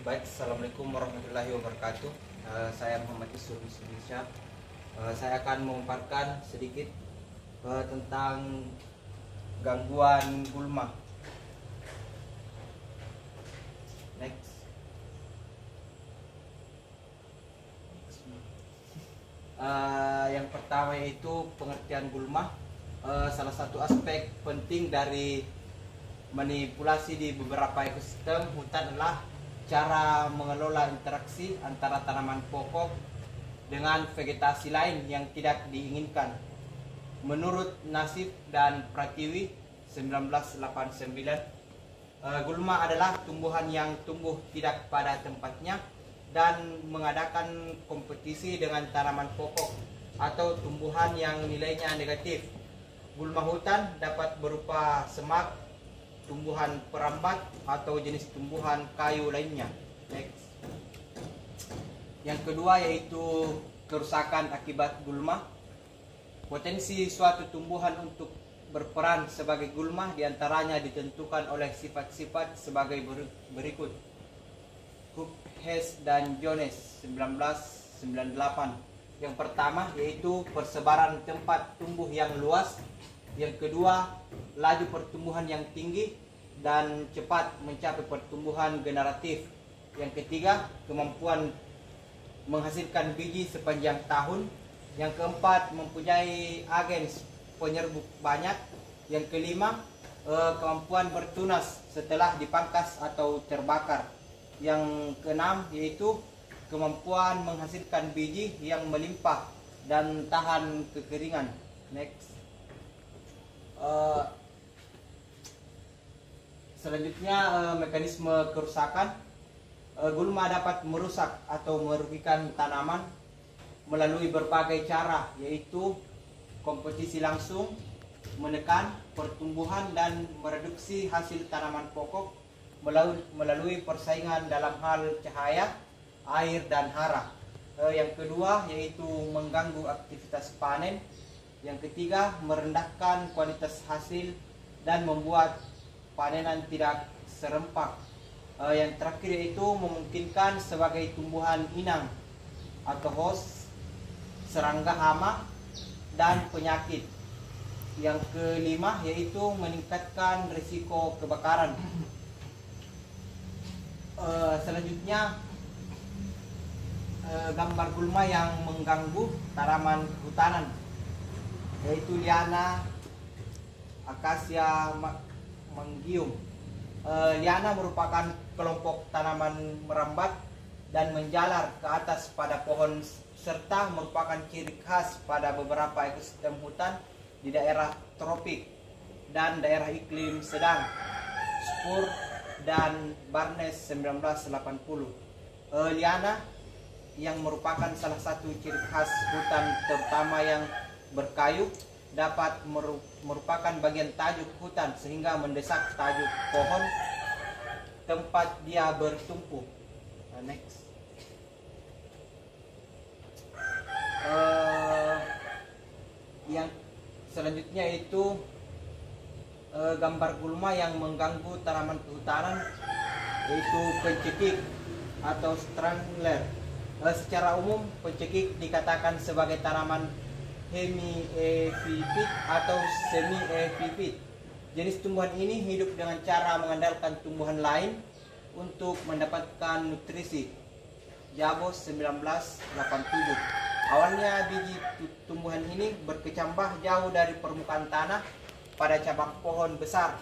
Baik, Assalamualaikum warahmatullahi wabarakatuh. Saya Muhammad Isur Indonesia. Saya akan memaparkan sedikit tentang gangguan gulma. Next. Yang pertama yaitu pengertian gulma. Salah satu aspek penting dari manipulasi di beberapa ekosistem hutan adalah cara mengelola interaksi antara tanaman pokok dengan vegetasi lain yang tidak diinginkan. Menurut Nasif dan Pratiwi 1989, gulma adalah tumbuhan yang tumbuh tidak pada tempatnya dan mengadakan kompetisi dengan tanaman pokok atau tumbuhan yang nilainya negatif. Gulma hutan dapat berupa semak, tumbuhan perambat, atau jenis tumbuhan kayu lainnya. Next. Yang kedua yaitu kerusakan akibat gulma. Potensi suatu tumbuhan untuk berperan sebagai gulma diantaranya ditentukan oleh sifat-sifat sebagai berikut. Hook, Hess, dan Jones 1998. Yang pertama yaitu persebaran tempat tumbuh yang luas. Yang kedua, laju pertumbuhan yang tinggi dan cepat mencapai pertumbuhan generatif. Yang ketiga, kemampuan menghasilkan biji sepanjang tahun. Yang keempat, mempunyai agen penyerbuk banyak. Yang kelima, kemampuan bertunas setelah dipangkas atau terbakar. Yang keenam yaitu kemampuan menghasilkan biji yang melimpah dan tahan kekeringan. Next. Selanjutnya, mekanisme kerusakan. Gulma dapat merusak atau merugikan tanaman melalui berbagai cara, yaitu kompetisi langsung, menekan pertumbuhan dan mereduksi hasil tanaman pokok melalui persaingan dalam hal cahaya, air, dan hara. Yang kedua yaitu mengganggu aktivitas panen. Yang ketiga, merendahkan kualitas hasil dan membuat panenan tidak serempak. Yang terakhir yaitu memungkinkan sebagai tumbuhan inang atau host, serangga hama, dan penyakit. Yang kelima yaitu meningkatkan risiko kebakaran. Selanjutnya, gambar gulma yang mengganggu tanaman hutanan, yaitu liana Acacia manggium. Liana merupakan kelompok tanaman merambat dan menjalar ke atas pada pohon serta merupakan ciri khas pada beberapa ekosistem hutan di daerah tropik dan daerah iklim sedang. Spur dan Barnes 1980. Liana yang merupakan salah satu ciri khas hutan terutama yang berkayu dapat merupakan bagian tajuk hutan sehingga mendesak tajuk pohon tempat dia bertumpu. Next. Yang selanjutnya itu gambar gulma yang mengganggu tanaman kehutanan, yaitu pencekik atau strangler. Secara umum pencekik dikatakan sebagai tanaman hemi-epifit atau semi-epifit. Jenis tumbuhan ini hidup dengan cara mengandalkan tumbuhan lain untuk mendapatkan nutrisi. Jabos 1987. Awalnya biji tumbuhan ini berkecambah jauh dari permukaan tanah pada cabang pohon besar.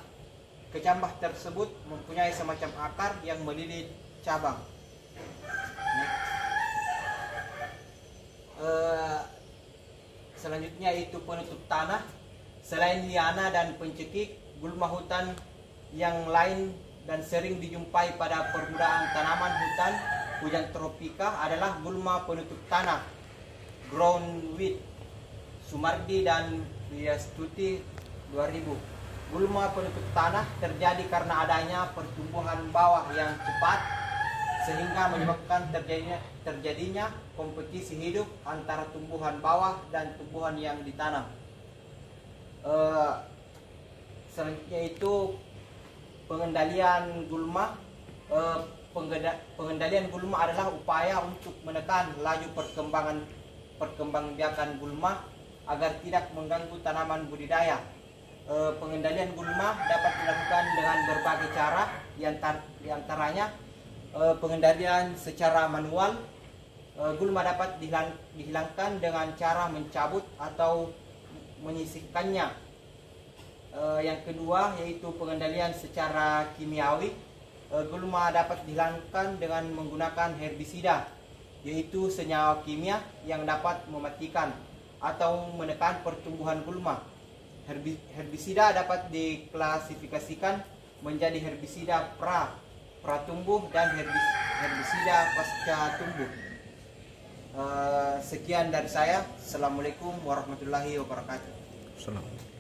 Kecambah tersebut mempunyai semacam akar yang melilit cabang. Selanjutnya itu penutup tanah. Selain liana dan pencekik, gulma hutan yang lain dan sering dijumpai pada permukaan tanaman hutan hujan tropika adalah gulma penutup tanah, groundweed. Sumardi dan Wiastuti 2000. Gulma penutup tanah terjadi karena adanya pertumbuhan bawah yang cepat sehingga menyebabkan terjadinya kompetisi hidup antara tumbuhan bawah dan tumbuhan yang ditanam. Selanjutnya itu pengendalian gulma. pengendalian gulma adalah upaya untuk menekan laju perkembangbiakan gulma agar tidak mengganggu tanaman budidaya. Pengendalian gulma dapat dilakukan dengan berbagai cara, di antaranya pengendalian secara manual. Gulma dapat dihilangkan dengan cara mencabut atau menyisihkannya. Yang kedua yaitu pengendalian secara kimiawi. Gulma dapat dihilangkan dengan menggunakan herbisida, yaitu senyawa kimia yang dapat mematikan atau menekan pertumbuhan gulma. Herbisida dapat diklasifikasikan menjadi herbisida pratumbuh dan herbisida pasca tumbuh. Sekian dari saya. Assalamualaikum warahmatullahi wabarakatuh. Assalamualaikum.